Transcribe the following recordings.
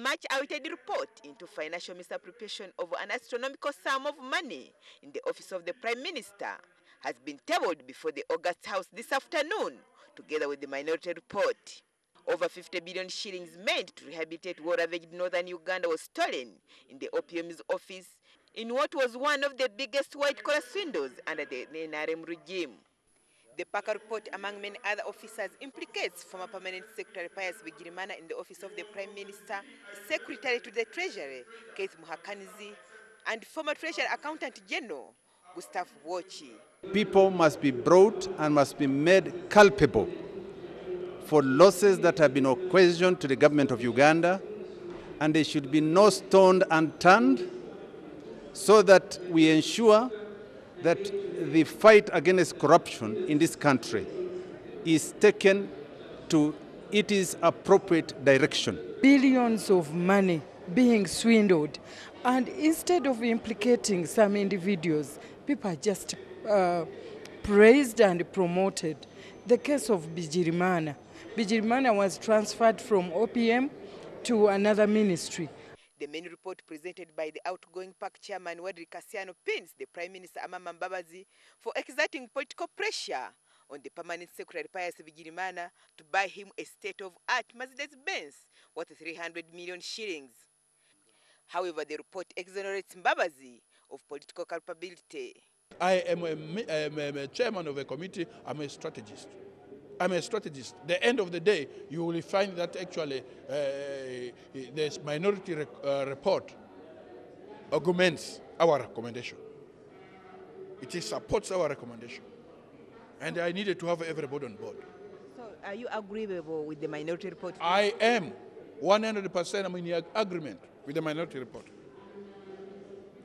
much-awaited report into financial misappropriation of an astronomical sum of money in the office of the Prime Minister has been tabled before the August House this afternoon, together with the minority report. Over 50 billion shillings meant to rehabilitate war-ravaged northern Uganda was stolen in the OPM's office in what was one of the biggest white-collar swindles under the NRM regime. The Paka report, among many other officers, implicates former Permanent Secretary Pius Bigirimana in the office of the Prime Minister, Secretary to the Treasury Keith Muhakanizi, and former Treasury Accountant General Gustavo Bwoch. People must be brought and must be made culpable for losses that have been occasioned to the government of Uganda, and there should be no stone unturned, so that we ensure that the fight against corruption in this country is taken to its appropriate direction. Billions of money being swindled, and instead of implicating some individuals, people are just praised and promoted. The case of Bigirimana. Bigirimana was transferred from OPM to another ministry. The main report presented by the outgoing PAC chairman Wadri Kasiano pins the Prime Minister Amama Mbabazi for exerting political pressure on the Permanent Secretary Pius Bigirimana to buy him a state-of-art Mercedes Benz worth 300 million shillings. However, the report exonerates Mbabazi of political culpability. I am a chairman of a committee. I'm a strategist. The end of the day, you will find that actually this minority report augments our recommendation. It supports our recommendation. And I needed to have everybody on board. So are you agreeable with the minority report? I am 100% I'm in agreement with the minority report.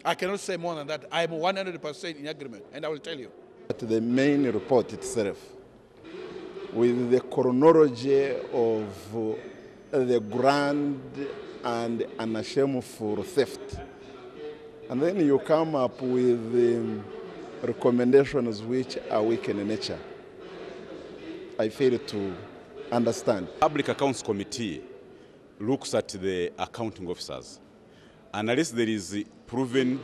I cannot say more than that. I am 100% in agreement, and I will tell you. The main report itself, with the chronology of the grand and unashameful theft. And then you come up with recommendations which are weak in nature. I fail to understand. Public Accounts Committee looks at the accounting officers. Unless there is proven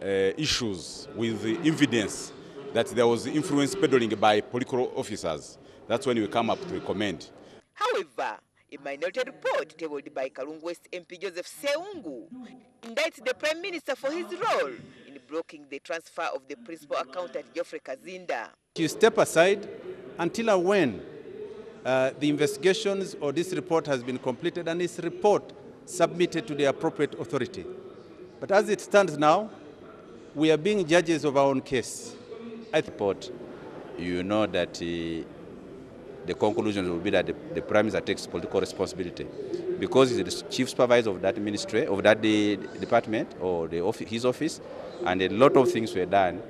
issues with the evidence that there was influence peddling by political officers, that's when we come up to recommend. However, a minority report tabled by Kalungu West MP Ssewungu indicts the Prime Minister for his role in blocking the transfer of the principal accountant Geoffrey Kazinda. You step aside until and when the investigations or this report has been completed and this report submitted to the appropriate authority. But as it stands now, we are being judges of our own case. I report, you know that the conclusion will be that the Prime Minister takes political responsibility because he's the chief supervisor of that ministry, of that department or his office, and a lot of things were done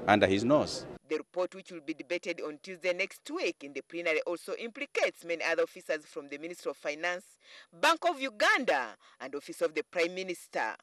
under his nose. The report, which will be debated on Tuesday next week in the plenary, also implicates many other officers from the Ministry of Finance, Bank of Uganda, and Office of the Prime Minister.